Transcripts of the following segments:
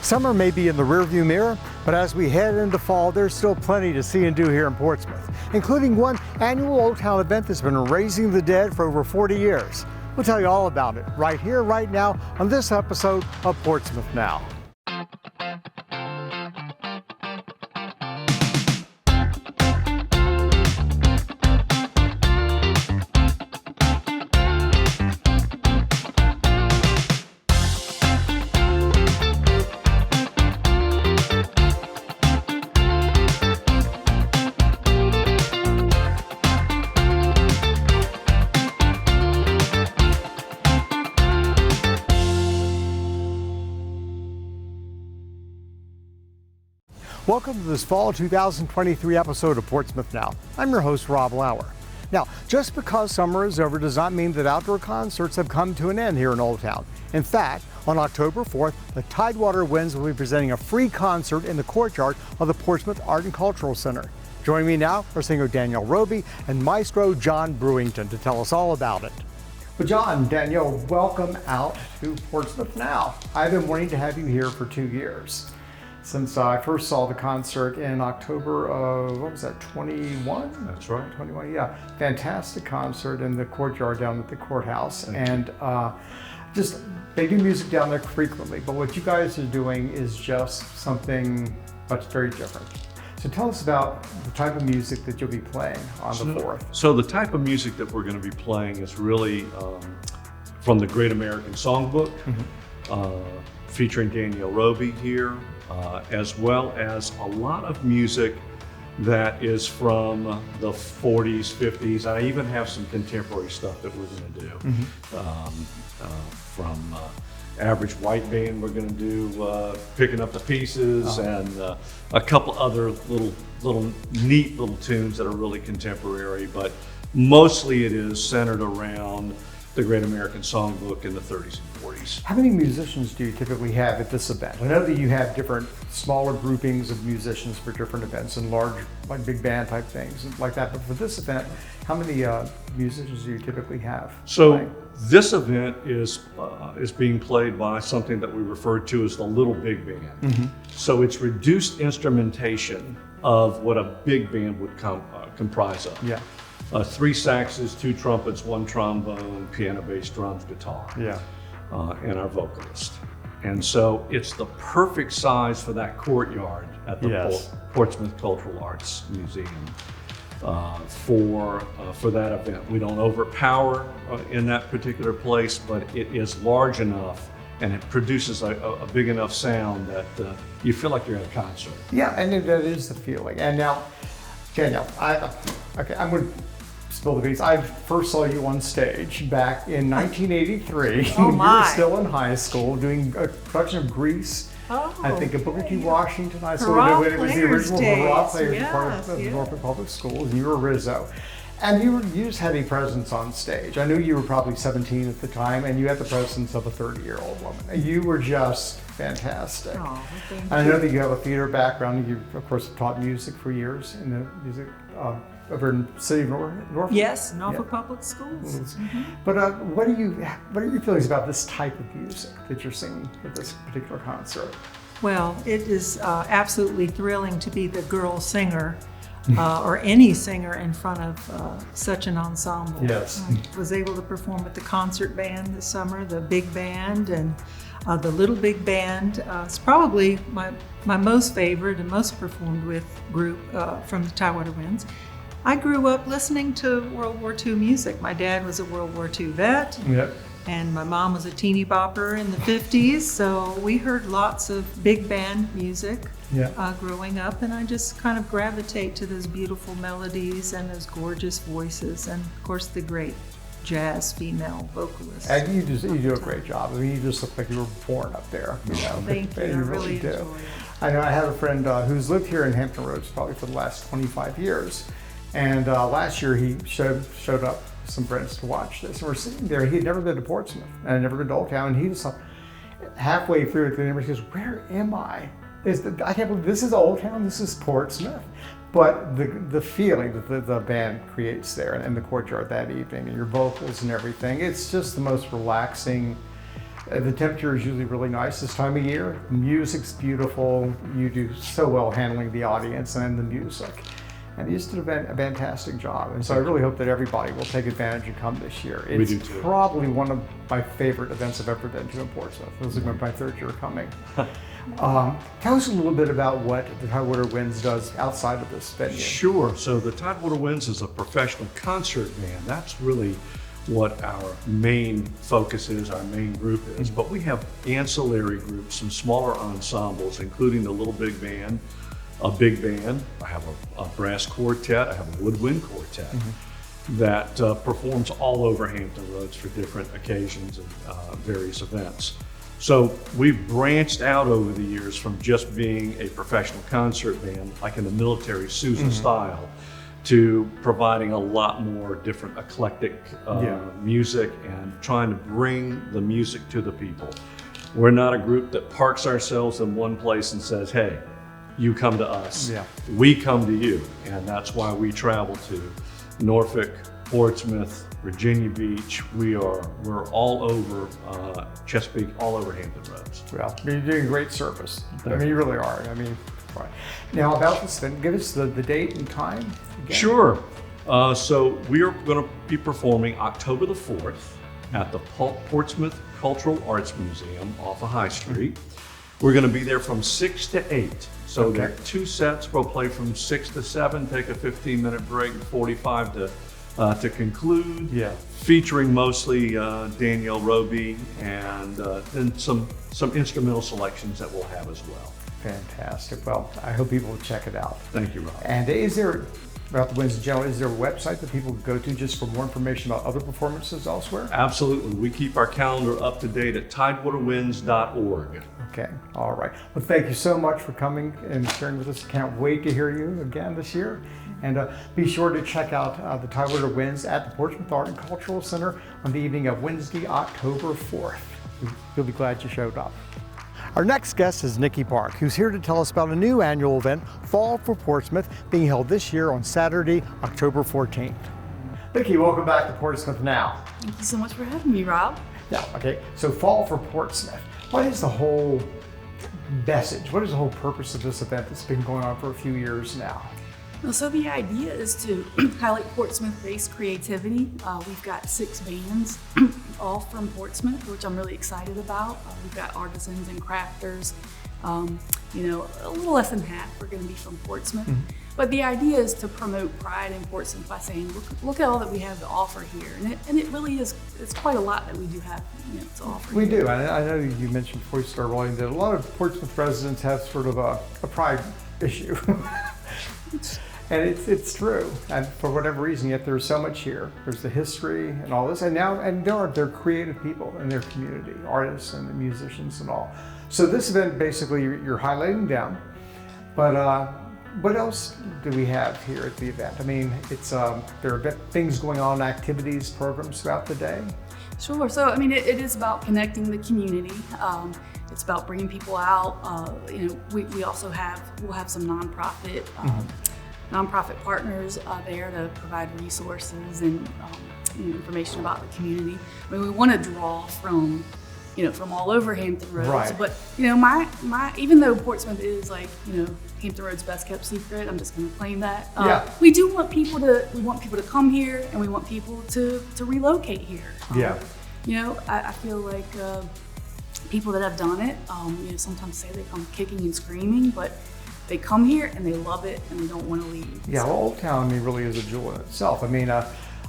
Summer may be in the rearview mirror, but as we head into fall, there's still plenty to see and do here in Portsmouth, including one annual Old Town event that's been raising the dead for over 40 years. We'll tell you all about it right here, right now, on this episode of Portsmouth Now. Welcome to this fall 2023 episode of Portsmouth Now. I'm your host, Rob Lauer. Now, just because summer is over does not mean that outdoor concerts have come to an end here in Old Town. In fact, on October 4th, the Tidewater Winds will be presenting a free concert in the courtyard of the Portsmouth Art and Cultural Center. Joining me now are singer Danielle Roby and maestro John Brewington to tell us all about it. Well, John, Danielle, welcome out to Portsmouth Now. I've been wanting to have you here for 2 years. Since I first saw the concert in October of, 21? That's right. 21, yeah. Fantastic concert in the courtyard down at the courthouse. And just, they do music down there frequently, but what you guys are doing is just something that's very different. So tell us about the type of music that you'll be playing on the 4th. So the type of music that we're going to be playing is really from the Great American Songbook, featuring Danielle Roby here. As well as a lot of music that is from the 40s, 50s. I even have some contemporary stuff that we're going to do. From Average White Band, we're going to do Picking Up the Pieces, and a couple other little neat little tunes that are really contemporary, but mostly it is centered around the Great American Songbook in the 30s and 40s. How many musicians do you typically have at this event? I know that you have different smaller groupings of musicians for different events and large, like big band type things like that. But for this event, how many musicians do you typically have? So playing? This event is being played by something that we refer to as the Little Big Band. So it's reduced instrumentation of what a big band would comprise of. Yeah. 3 saxes, 2 trumpets, 1 trombone, piano, bass, drums, guitar, and our vocalist. And so it's the perfect size for that courtyard at the Portsmouth Cultural Arts Museum for that event. We don't overpower in that particular place, but it is large enough and it produces a big enough sound that you feel like you're at a concert. Yeah, and that is the feeling. And now, Danielle, I'm going to spill the beans. I first saw you on stage back in 1983. Oh You my. were still in high school doing a production of Grease. I think at Booker T. Washington High School. It was the original Hurrah Players, part of the Norfolk Public Schools, and you were Rizzo. And you just had a presence on stage. I knew you were probably 17 at the time, and you had the presence of a 30-year-old woman. And you were just fantastic. Oh, thank you. And I know that you have a theater background. You, of course, taught music for years in the music over in the city of Norfolk. Yes, Norfolk Public Schools. But what are your feelings about this type of music that you're singing at this particular concert? Well, it is absolutely thrilling to be the girl singer or any singer in front of such an ensemble. Yes. I was able to perform with the concert band this summer, the big band, and the Little Big Band. It's probably my most favorite and most performed with group from the Tidewater Winds. I grew up listening to World War II music. My dad was a World War II vet, and my mom was a teeny bopper in the 50s, so we heard lots of big band music growing up, and I just kind of gravitate to those beautiful melodies and those gorgeous voices, and of course the great jazz female vocalists. And you do a great job. I mean, you just look like you were born up there. You know? Thank you, I really enjoy it. I know I have a friend who's lived here in Hampton Roads probably for the last 25 years. And last year he showed up with some friends to watch this. And we're sitting there, he had never been to Portsmouth and had never been to Old Town. And he was halfway through it, and he goes, "Where am I? I can't believe this is Old Town, this is Portsmouth." But the feeling that the band creates there in the courtyard that evening, and your vocals and everything, it's just the most relaxing The temperature is usually really nice this time of year. The music's beautiful. You do so well handling the audience and the music. And you just did a fantastic job. And so I really hope that everybody will take advantage and come this year. It's We do too. probably one of my favorite events I've ever been to in Portsmouth. This is my third year coming. Tell us a little bit about what the Tidewater Winds does outside of this venue. Sure. So the Tidewater Winds is a professional concert band. That's really what our main focus is, our main group is. But we have ancillary groups, some smaller ensembles, including the Little Big Band, a big band. I have a brass quartet. I have a woodwind quartet that performs all over Hampton Roads for different occasions and various events. So we've branched out over the years from just being a professional concert band, like in the military Sousa style, to providing a lot more different eclectic music and trying to bring the music to the people. We're not a group that parks ourselves in one place and says, hey, you come to us. Yeah. We come to you. And that's why we travel to Norfolk, Portsmouth, Virginia Beach. We're all over Chesapeake, all over Hampton Roads. Well, you're doing great service. Thank You really are. Right. Now about this event, give us the date and time again. Sure. So we are going to be performing October the 4th at the Portsmouth Cultural Arts Museum off of High Street. We're going to be there from 6 to 8. So there are 2 sets. We'll play from 6 to 7, take a 15-minute break, 45 to conclude. Yeah. Featuring mostly Danielle Roby and then some instrumental selections that we'll have as well. Fantastic. Well, I hope people will check it out. Thank you, Rob. And is there, about the Winds in general, is there a website that people can go to just for more information about other performances elsewhere? Absolutely. We keep our calendar up to date at tidewaterwinds.org. Okay, all right. Well, thank you so much for coming and sharing with us. Can't wait to hear you again this year. And be sure to check out the Tidewater Winds at the Portsmouth Art and Cultural Center on the evening of Wednesday, October 4th. You'll be glad you showed up. Our next guest is Nikki Park, who's here to tell us about a new annual event, Fall for Portsmouth, being held this year on Saturday, October 14th. Nikki, welcome back to Portsmouth Now. Thank you so much for having me, Rob. Yeah, okay, so Fall for Portsmouth. What is the whole message? What is the whole purpose of this event that's been going on for a few years now? Well, so the idea is to highlight Portsmouth-based creativity. We've got 6 bands, all from Portsmouth, which I'm really excited about. We've got artisans and crafters. You know, a little less than half are going to be from Portsmouth. But the idea is to promote pride in Portsmouth by saying, look at all that we have to offer here. And it really is, it's quite a lot that we do have, you know, to offer. We do. I know you mentioned before you started rolling that a lot of Portsmouth residents have sort of a pride issue. And it's true. And for whatever reason, yet there's so much here. There's the history and all this. And they're creative people in their community, artists and musicians and all. So this event, basically, you're highlighting them. But what else do we have here at the event? I mean, it's there are things going on, activities, programs throughout the day. Sure. So, I mean, it is about connecting the community. It's about bringing people out. You know, we'll have some nonprofit partners there to provide resources and information about the community. I mean, we want to draw from all over Hampton Roads. Right. But you know, my even though Portsmouth is like, you know, Hampton Roads' best kept secret, I'm just going to claim that. Yeah. We do want people to come here, and we want people to relocate here. Yeah. You know, I feel like people that have done it, you know, sometimes say they come kicking and screaming, but they come here and they love it and they don't want to leave. Yeah, well, Old Town, I mean, really is a jewel in itself. I mean, I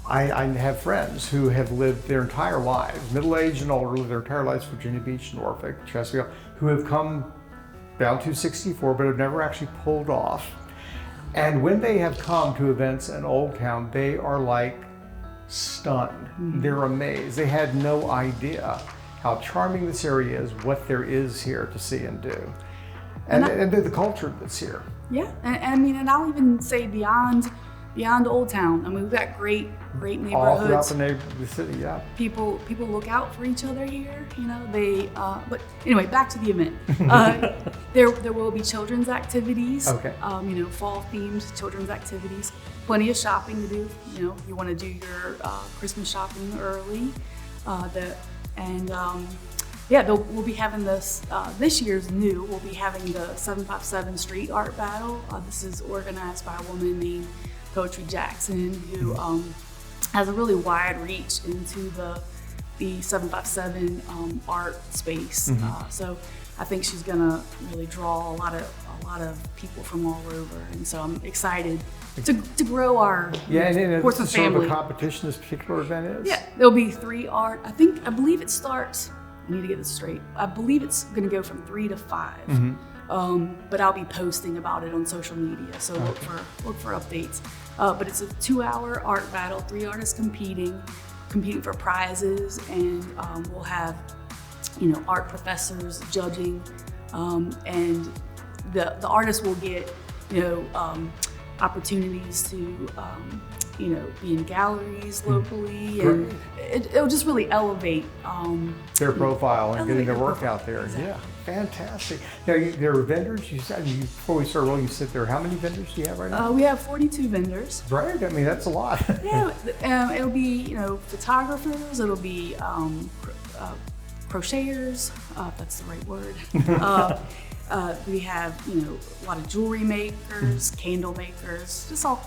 have friends who have lived their entire lives, middle-aged and older, lived their entire lives, Virginia Beach, Norfolk, Chesapeake, who have come down to 64, but have never actually pulled off. And when they have come to events in Old Town, they are like stunned. They're amazed. They had no idea how charming this area is, what there is here to see and do. And the culture that's here. Yeah, and I mean, and I'll even say beyond Old Town. I mean, we've got great neighborhoods. All throughout the city, yeah. People look out for each other here. You know, they. But anyway, back to the event. There will be children's activities. Okay. You know, fall themed children's activities. Plenty of shopping to do. You know, if you want to do your Christmas shopping early. we'll be having this, this year's new, we'll be having the 757 Street Art Battle. This is organized by a woman named Poetry Jackson, who has a really wide reach into the 757 art space. So I think she's gonna really draw a lot of people from all over, and so I'm excited to grow our and Portsmouth sort family. of a competition this particular event is? Yeah, there'll be 3 art. I believe it starts. I need to get this straight. I believe it's going to go from 3 to 5. But I'll be posting about it on social media, so look for updates. But it's a 2-hour art battle, 3 artists competing for prizes, and we'll have art professors judging, and the artists will get opportunities to be in galleries locally, and it'll just really elevate their profile and getting their work out there. Exactly. Yeah, fantastic. Now, there are vendors. You said before we started rolling, you said there. How many vendors do you have right now? We have 42 vendors. Right. I mean, that's a lot. Yeah, it'll be photographers. It'll be crocheters, if that's the right word. We have a lot of jewelry makers, candle makers, just all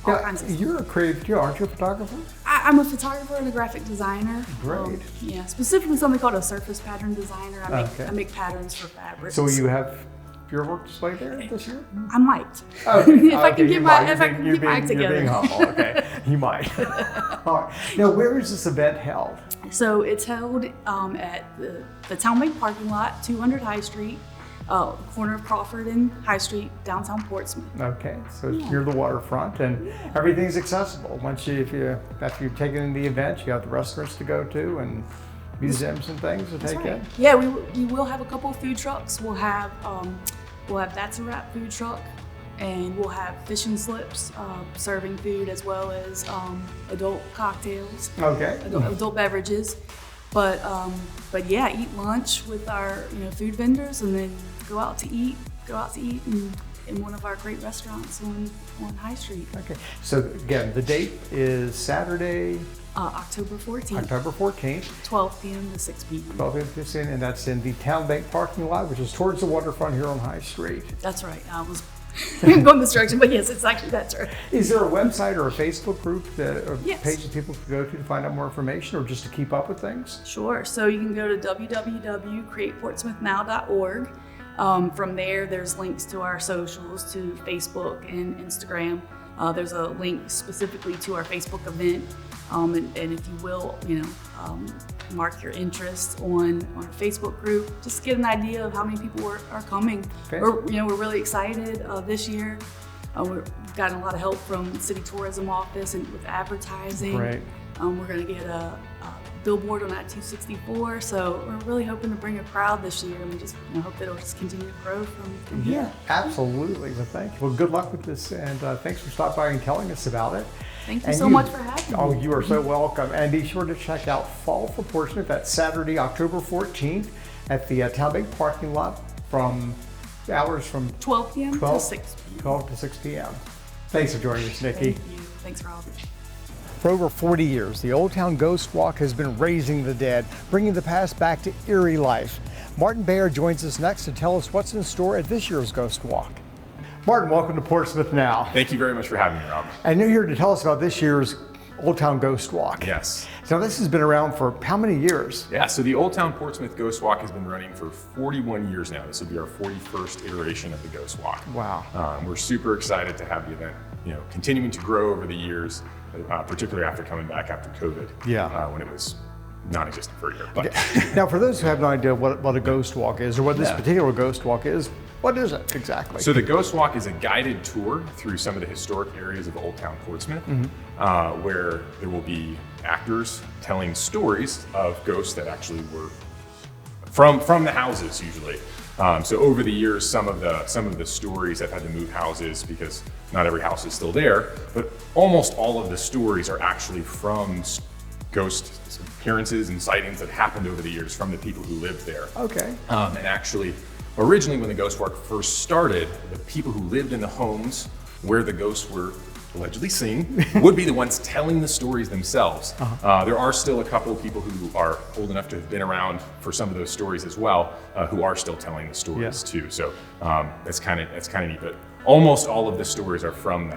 all kinds of stuff. You're a creative too, aren't you? A photographer? I'm a photographer and a graphic designer. Great. Specifically something called a surface pattern designer. I make patterns for fabrics. So you have your work displayed there this year? I might. Okay. If I can get my act together. You're being humble. Okay, you might. All right. Now, where is this event held? So it's held at the Town Bank parking lot, 200 High Street. Corner of Crawford and High Street, downtown Portsmouth. Okay, so it's near the waterfront, and everything's accessible. After you've taken in the event, you have the restaurants to go to and museums and things to take in. Yeah, we will have a couple of food trucks. We'll have That's a Wrap food truck, and we'll have fish and slips serving food, as well as adult cocktails. Okay. Adult beverages. But yeah, eat lunch with our food vendors, and then go out to eat in one of our great restaurants on High Street. Okay. So again, the date is Saturday, October 14th. October 14th. 12 p.m. to 6 p.m. 12 p.m. to 6 p.m. and that's in the Town Bank parking lot, which is towards the waterfront here on High Street. That's right. I was going this direction, but yes, that's right. Is there a website or a Facebook group or Yes. page that people can go to find out more information, or just to keep up with things? Sure. So you can go to www.createportsmouthnow.org. From there, there's links to our socials, to Facebook and Instagram. There's a link specifically to our Facebook event. And if you will, mark your interest on the Facebook group, just get an idea of how many people are coming. Okay. We're really excited this year. We've gotten a lot of help from the City Tourism Office and with advertising. Great. We're going to get a billboard on I-264, so we're really hoping to bring a crowd this year, and we just hope that it'll just continue to grow from here. Absolutely. Well, thank you. Well, good luck with this, and thanks for stopping by and telling us about it. Thank you so much for having me. Oh, you are so welcome. And be sure to check out Fall for Portsmouth. That's Saturday, October 14th at the Town Bank parking lot from hours from 12 p.m. to 6 p.m. 12 to 6 p.m. Thanks for joining us, Nikki. Thank you. Thanks, Rob. For over 40 years, the Old Town Ghost Walk has been raising the dead, bringing the past back to eerie life. Martin Bayer joins us next to tell us what's in store at this year's Ghost Walk. Martin, welcome to Portsmouth Now. Thank you very much for having me, Rob. And you're here to tell us about this year's Old Town Ghost Walk. Yes. So this has been around for how many years? Yeah, so the Old Town Portsmouth Ghost Walk has been running for 41 years now. This will be our 41st iteration of the Ghost Walk. Wow. We're super excited to have the event, continuing to grow over the years, particularly after coming back after COVID. Yeah. When it was non-existent for a year. But Now, for those who have no idea what a ghost walk is, or what this particular ghost walk is, what is it exactly? So the Ghost Walk is a guided tour through some of the historic areas of Old Town Portsmouth, where there will be actors telling stories of ghosts that actually were from the houses usually. So over the years, some of the stories have had to move houses because not every house is still there, but almost all of the stories are actually from ghost appearances and sightings that happened over the years from the people who lived there. Okay. And actually, originally when the Ghost Walk first started, the people who lived in the homes where the ghosts were allegedly seen would be the ones telling the stories themselves. There are still a couple of people who are old enough to have been around for some of those stories as well, who are still telling the stories too. So that's kind of neat. But almost all of the stories are from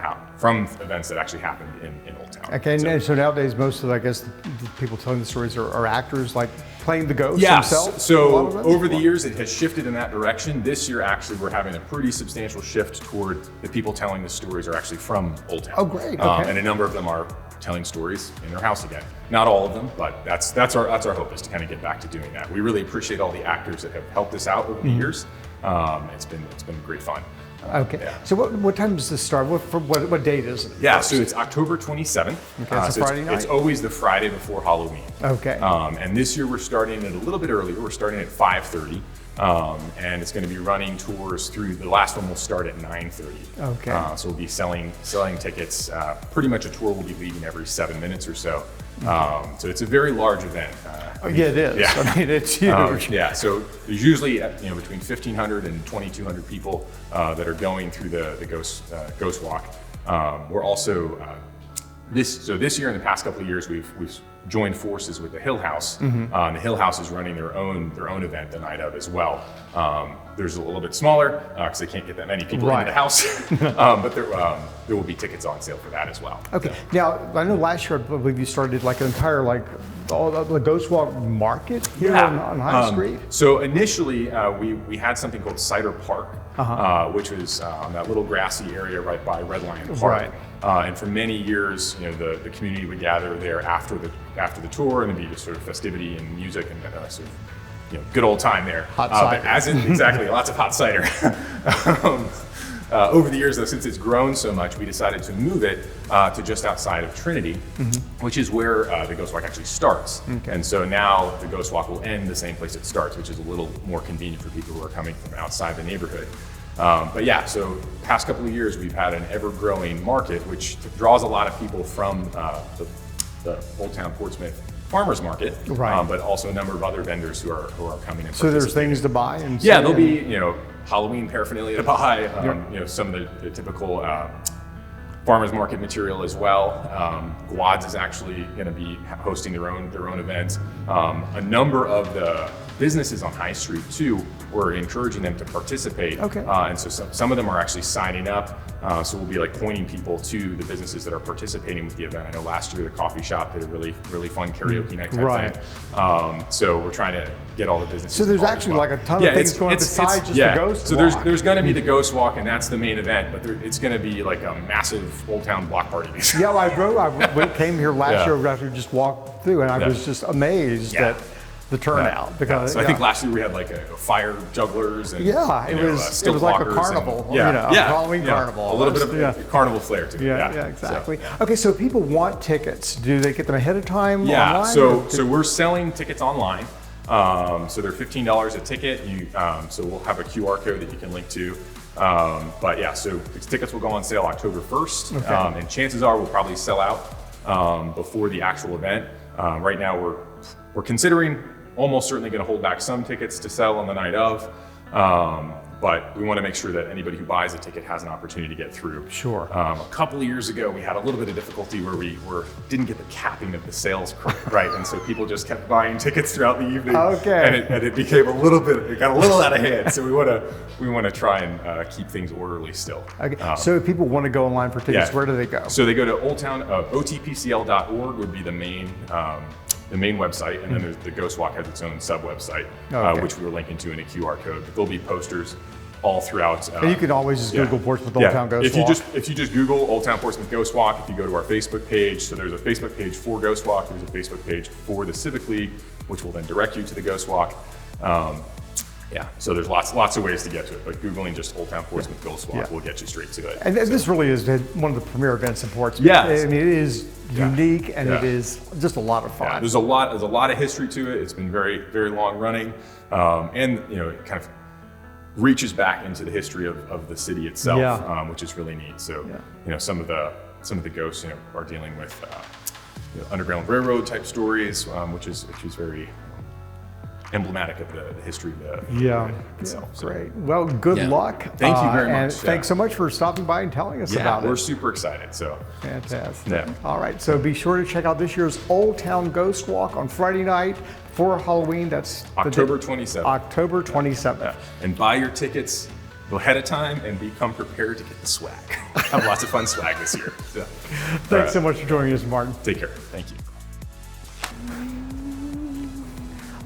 events that actually happened in Old Town. Okay, and so nowadays most of, I guess, the people telling the stories are actors, like playing the ghosts themselves? So over the years, it has shifted in that direction. This year, actually, we're having a pretty substantial shift toward the people telling the stories are actually from Old Town. Oh, great. Okay. And a number of them are telling stories in their house again. Not all of them, but that's our hope, is to kind of get back to doing that. We really appreciate all the actors that have helped us out over the years. It's been great fun. Okay. Yeah. So what time does this start? What date is it? Yeah, so it's October 27th. Okay, it's a Friday night? It's always the Friday before Halloween. Okay. And this year we're starting it a little bit earlier. We're starting at 5:30. And it's going to be running tours through, the last one will start at 9:30. Okay. So we'll be selling tickets. Pretty much a tour will be leaving every 7 minutes or so. So it's a very large event. Yeah, it is. Yeah. I mean, it's huge. Yeah, so there's usually between 1,500 and 2,200 people that are going through the Ghost Walk. We're also this year and the past couple of years we've joined forces with the Hill House. The Hill House is running their own event the night of as well. There's a little bit smaller because they can't get that many people into the house, but there will be tickets on sale for that as well. Okay. Now I know last year I believe you started like an entire the Ghost Walk market here on High Street. So initially we had something called Cider Park, which was on that little grassy area right by Red Lion Park. Right. And for many years, the community would gather there after the tour, and it'd be just sort of festivity and music and sort of good old time there. Hot cider. But as in exactly, lots of hot cider. Over the years, though, since it's grown so much, we decided to move it to just outside of Trinity, which is where the Ghost Walk actually starts. Okay. And so now the Ghost Walk will end the same place it starts, which is a little more convenient for people who are coming from outside the neighborhood. But yeah, so past couple of years, we've had an ever-growing market, which draws a lot of people from the Old Town Portsmouth Farmers Market, right. But also a number of other vendors who are coming in. So there's things to buy and there'll be Halloween paraphernalia to buy, some of the typical farmers market material as well. Guads is actually going to be hosting their own events. A number of the businesses on High Street too, we're encouraging them to participate. Okay. And so some of them are actually signing up. So we'll be pointing people to the businesses that are participating with the event. I know last year the coffee shop did a really fun karaoke night type thing. So we're trying to get all the businesses. So there's involved actually as well. a ton of things going besides just the Ghost So Walk. there's going to be the Ghost Walk, and that's the main event. But it's going to be like a massive Old Town block party. Yeah, I came here last year after just walked through, and I was just amazed at the turnout. Because so I think last year we had a fire jugglers and it was like a carnival, a Halloween carnival. A little bit of carnival flair to it. Yeah, exactly. Okay, so people want tickets. Do they get them ahead of time? Yeah, online, so we're selling tickets online. So they're $15 a ticket. So we'll have a QR code that you can link to. But yeah, so tickets will go on sale October 1st, and chances are we'll probably sell out before the actual event. Right now we're considering almost certainly going to hold back some tickets to sell on the night of, but we want to make sure that anybody who buys a ticket has an opportunity to get through. Sure. A couple of years ago, we had a little bit of difficulty where we didn't get the capping of the sales right, and so people just kept buying tickets throughout the evening. Okay. And it became it got a little out of hand. So we want to try and keep things orderly still. Okay. So if people want to go online for tickets, where do they go? So they go to Old Town, otpcl.org would be the main website, and then there's the Ghost Walk has its own sub-website, which we're linking to in a QR code. But there'll be posters all throughout. And you can always just Google Portsmouth Old Town Ghost Walk. If you just Google Old Town Portsmouth Ghost Walk, if you go to our Facebook page, so there's a Facebook page for Ghost Walk, there's a Facebook page for the Civic League, which will then direct you to the Ghost Walk. So there's lots of ways to get to it, but Googling just Old Town Portsmouth Ghost Walk will get you straight to it. And this really is one of the premier events in Portsmouth. Yeah. I mean, it is unique, and it is just a lot of fun. Yeah, there's a lot of history to it. It's been very, very long running, and it kind of reaches back into the history of the city itself, which is really neat. So some of the ghosts are dealing with Underground Railroad type stories, which is very emblematic of the history of the Yeah, event itself. So, great. Well, good Yeah. luck. Thank you very And much. thanks so much for stopping by and telling us yeah, about we're it. super excited. So Fantastic. Yeah. All right, so be sure to check out this year's Old Town Ghost Walk on Friday night for Halloween. That's the October day- 27th. October 27th. Yeah. And buy your tickets ahead of time and become prepared to get the swag. Have lots of fun swag this year. So, Thanks so much for joining us, Martin. Take care. Thank you.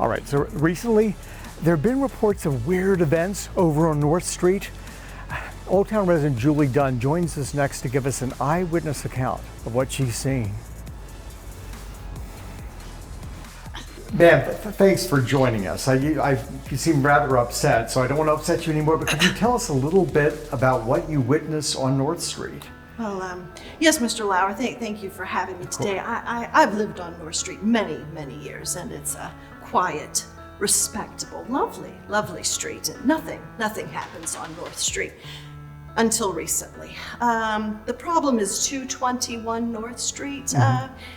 All right, so recently there have been reports of weird events over on North Street. Old Town resident Julie Dunn joins us next to give us an eyewitness account of what she's seeing. Ma'am, thanks for joining us. You seem rather upset, so I don't want to upset you anymore, but could you tell us a little bit about what you witnessed on North Street? Well, yes, Mr. Lauer, thank you for having me today. I've lived on North Street many years, and it's a quiet, respectable, lovely street. And nothing happens on North Street until recently. The problem is 221 North Street.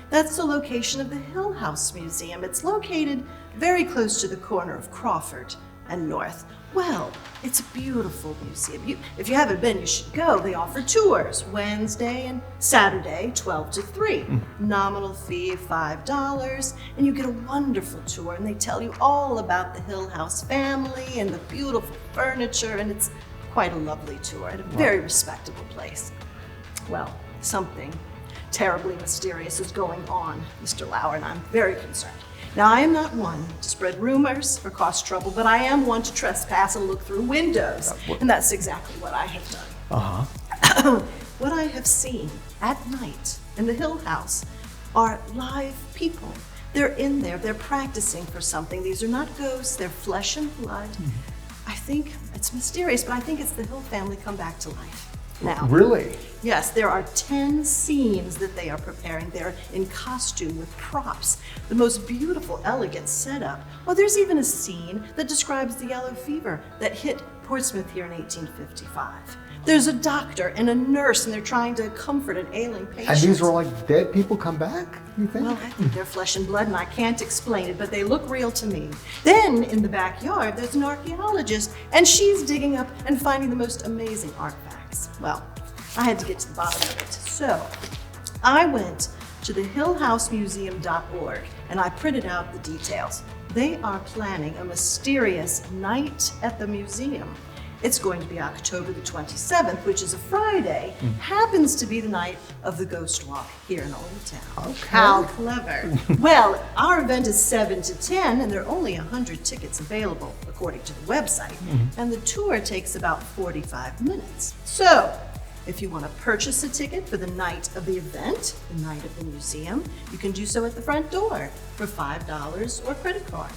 That's the location of the Hill House Museum. It's located very close to the corner of Crawford and North. Well, it's a beautiful museum. If you haven't been, you should go. They offer tours Wednesday and Saturday, 12 to 3. Nominal fee of $5, and you get a wonderful tour, and they tell you all about the Hill House family and the beautiful furniture, and it's quite a lovely tour at a very respectable place. Well, something terribly mysterious is going on, Mr. Lauer, and I'm very concerned. Now, I am not one to spread rumors or cause trouble, but I am one to trespass and look through windows. And that's exactly what I have done. What I have seen at night in the Hill House are live people. They're in there, they're practicing for something. These are not ghosts, they're flesh and blood. I think it's mysterious, but I think it's the Hill family come back to life. Now, Really? yes, there are 10 scenes that they are preparing. They're in costume with props, the most beautiful, elegant setup. Well, there's even a scene that describes the yellow fever that hit Portsmouth here in 1855. There's a doctor and a nurse, and they're trying to comfort an ailing patient. And these are like dead people come back, you think? Well, I think they're flesh and blood, and I can't explain it, but they look real to me. Then, in the backyard, there's an archaeologist, and she's digging up and finding the most amazing artifacts. Well, I had to get to the bottom of it. So, I went to the hillhousemuseum.org, and I printed out the details. They are planning a mysterious night at the museum. It's going to be October the 27th, which is a Friday, happens to be the night of the Ghost Walk here in Old Town. Okay. How clever. Well, our event is 7 to 10, and there are only 100 tickets available, according to the website. And the tour takes about 45 minutes. So, if you want to purchase a ticket for the night of the event, the night of the museum, you can do so at the front door for $5 or credit card.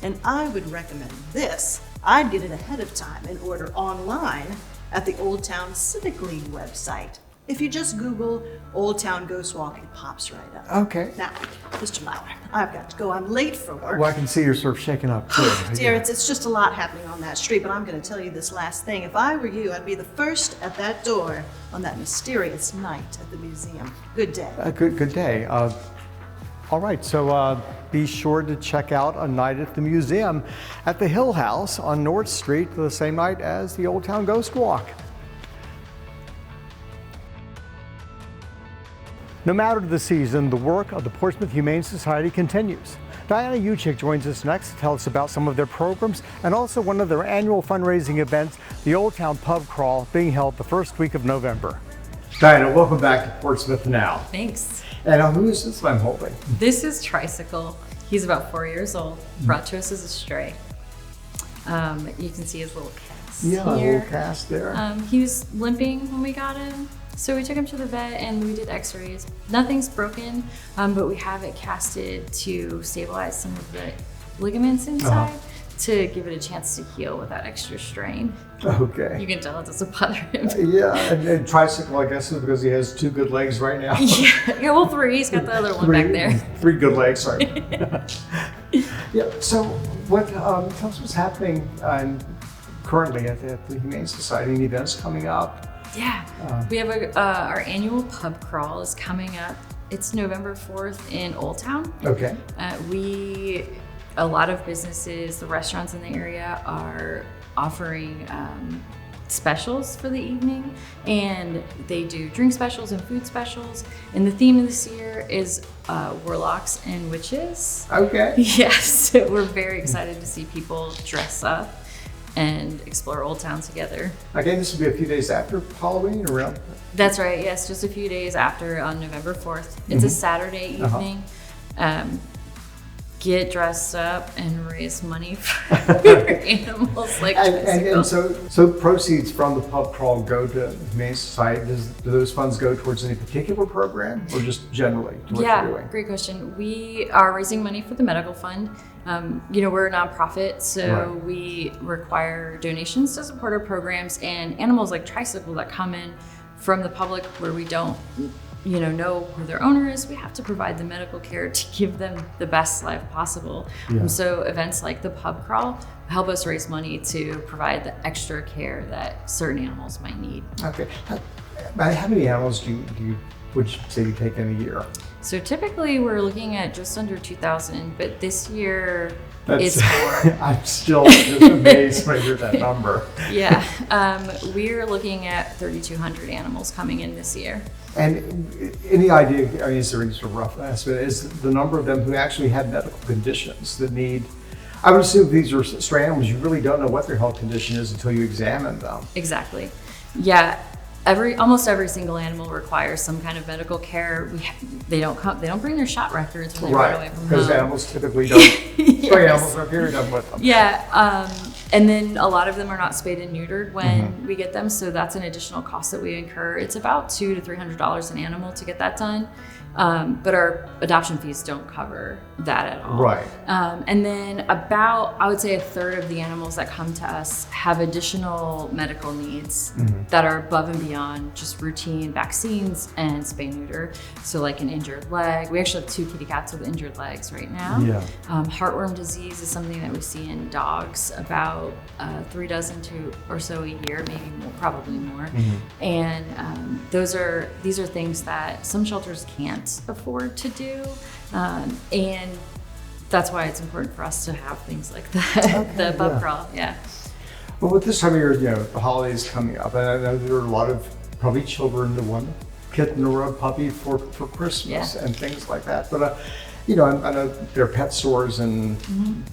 And I would recommend this. I'd get it ahead of time and order online at the Old Town Civic League website. If you just Google Old Town Ghost Walk, it pops right up. Okay. Now, Mr. Lauer, I've got to go. I'm late for work. Well, I can see you're sort of shaking up too. Dear, it's just a lot happening on that street, but I'm going to tell you this last thing. If I were you, I'd be the first at that door on that mysterious night at the museum. Good day. Good day. All right, so be sure to check out A Night at the Museum at the Hill House on North Street the same night as the Old Town Ghost Walk. No matter the season, the work of the Portsmouth Humane Society continues. Diana Uchik joins us next to tell us about some of their programs and also one of their annual fundraising events, the Old Town Pub Crawl, being held the first week of November. Diana, welcome back to Portsmouth Now. Thanks. And who is this I'm holding? This is Tricycle. He's about 4 years old, brought to us as a stray. You can see his little cast Yeah, a here. little cast there. He was limping when we got him. So we took him to the vet and we did x-rays. Nothing's broken, but we have it casted to stabilize some of the ligaments inside to give it a chance to heal without extra strain. Okay. You can tell it doesn't bother him. Yeah, and Tricycle, I guess, is because he has 2 good legs right now. Yeah, well, 3. He's got the other one back there. 3 good legs, sorry. Yeah, so what, tell us what's happening currently at the Humane Society and events coming up. Yeah, we have our annual pub crawl is coming up. It's November 4th in Old Town. Okay. We a lot of businesses, the restaurants in the area are offering specials for the evening, and they do drink specials and food specials. And the theme of this year is warlocks and witches. Okay. Yes, so we're very excited to see people dress up and explore Old Town together. Again, this will be a few days after Halloween, around. That's right, yes, just a few days after, on November 4th. It's a Saturday evening. Get dressed up and raise money for animals like And so proceeds from the pub crawl go to the Humane Society. Do those funds go towards any particular program, or just generally to what you're doing? Great question. We are raising money for the medical fund. We're a nonprofit, so we require donations to support our programs, and animals like Tricycle that come in from the public where we don't know who their owner is, we have to provide the medical care to give them the best life possible. So events like the pub crawl help us raise money to provide the extra care that certain animals might need. Okay. How many animals would you say you take in a year? So typically we're looking at just under 2,000, but this year it's more. I'm still just amazed when I hear that number. Yeah, we're looking at 3,200 animals coming in this year. And any idea, is there any sort of rough estimate, is the number of them who actually have medical conditions that need, I would assume these are stray animals, you really don't know what their health condition is until you examine them. Exactly. Yeah. Almost every single animal requires some kind of medical care. They don't bring their shot records when they run away from home. Because animals typically don't. Stray animals don't carry them with them. Yeah, and then a lot of them are not spayed and neutered when we get them, so that's an additional cost that we incur. It's about $200 to $300 an animal to get that done. But our adoption fees don't cover that at all. Right. And then about, I would say, a third of the animals that come to us have additional medical needs that are above and beyond just routine vaccines and spay neuter. So like an injured leg. We actually have 2 kitty cats with injured legs right now. Yeah. Heartworm disease is something that we see in dogs about 3 dozen or so a year, maybe more, probably more. And these are things that some shelters can't afford to do, and that's why it's important for us to have things like that. The pub crawl. Well, with this time of year, the holidays coming up, and I know there are a lot of probably children that want a kitten or a puppy for Christmas and things like that. But I know there are pet stores and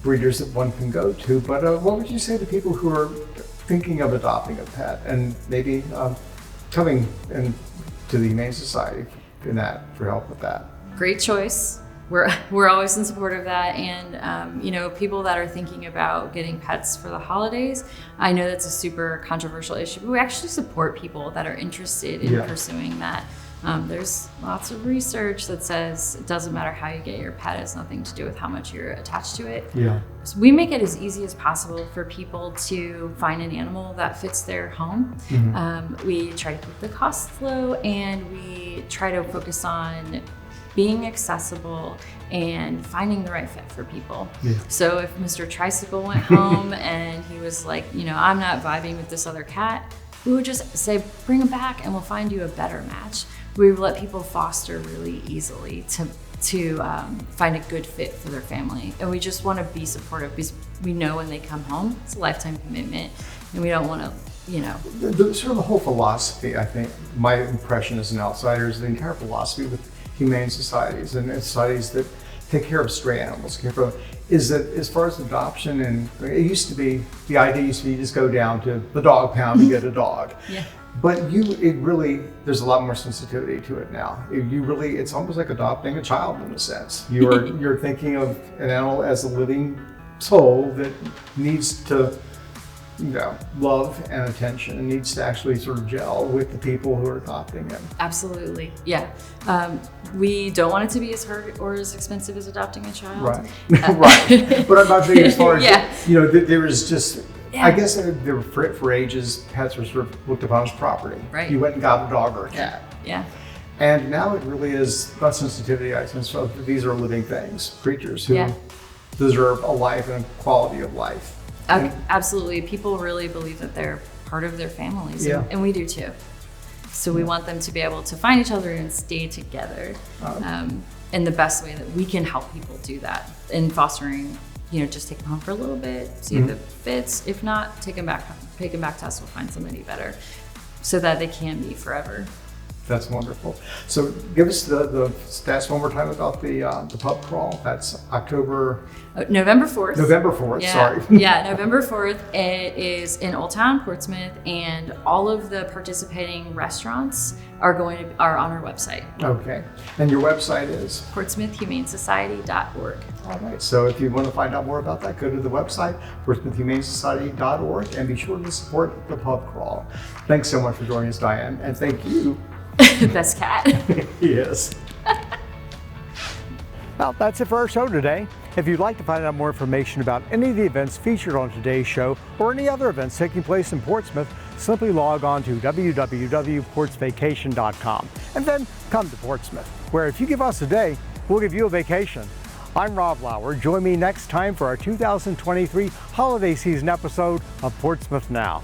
breeders that one can go to. But what would you say to people who are thinking of adopting a pet and maybe coming to the Humane Society for help with that? Great choice. We're always in support of that, and people that are thinking about getting pets for the holidays, I know that's a super controversial issue, but we actually support people that are interested in pursuing that. There's lots of research that says it doesn't matter how you get your pet, it has nothing to do with how much you're attached to it. So we make it as easy as possible for people to find an animal that fits their home. We try to keep the costs low, and we try to focus on being accessible and finding the right fit for people. So if Mr. Tricycle went home and he was like, I'm not vibing with this other cat, we would just say, bring him back and we'll find you a better match. We let people foster really easily to find a good fit for their family. And we just want to be supportive because we know when they come home, it's a lifetime commitment, and we don't want to, Sort of the whole philosophy, I think, my impression as an outsider is the entire philosophy with humane societies and societies that take care of stray animals, is that as far as adoption, and it used to be, the idea used to be you just go down to the dog pound and get a dog. But there's a lot more sensitivity to it now. It's almost like adopting a child in a sense. You're thinking of an animal as a living soul that needs to love and attention, and needs to actually sort of gel with the people who are adopting him. Absolutely, yeah. We don't want it to be as hard or as expensive as adopting a child. Right. But I'm not saying as far as, there was just, I guess for ages, pets were sort of looked upon as property. Right. You went and got a dog or a cat. And now it really is about sensitivity. I sense these are living things, creatures who deserve a life and a quality of life. Absolutely. People really believe that they're part of their families, and we do too. So we want them to be able to find each other and stay together. And the best way that we can help people do that in fostering just take them home for a little bit, see if it fits. If not, take them back to us. We'll find somebody better so that they can be forever. That's wonderful. So give us the stats one more time about the pub crawl. That's November 4th. November 4th, Yeah. sorry. Yeah, November 4th. It is in Old Town Portsmouth, and all of the participating restaurants are on our website. Okay. And your website is? PortsmouthHumaneSociety.org. All right. So if you want to find out more about that, go to the website, PortsmouthHumaneSociety.org, and be sure to support the pub crawl. Thanks so much for joining us, Diane, and thank you. Best cat. Yes. Well, that's it for our show today. If you'd like to find out more information about any of the events featured on today's show or any other events taking place in Portsmouth, simply log on to www.portsvacation.com and then come to Portsmouth, where if you give us a day, we'll give you a vacation. I'm Rob Lauer. Join me next time for our 2023 holiday season episode of Portsmouth Now.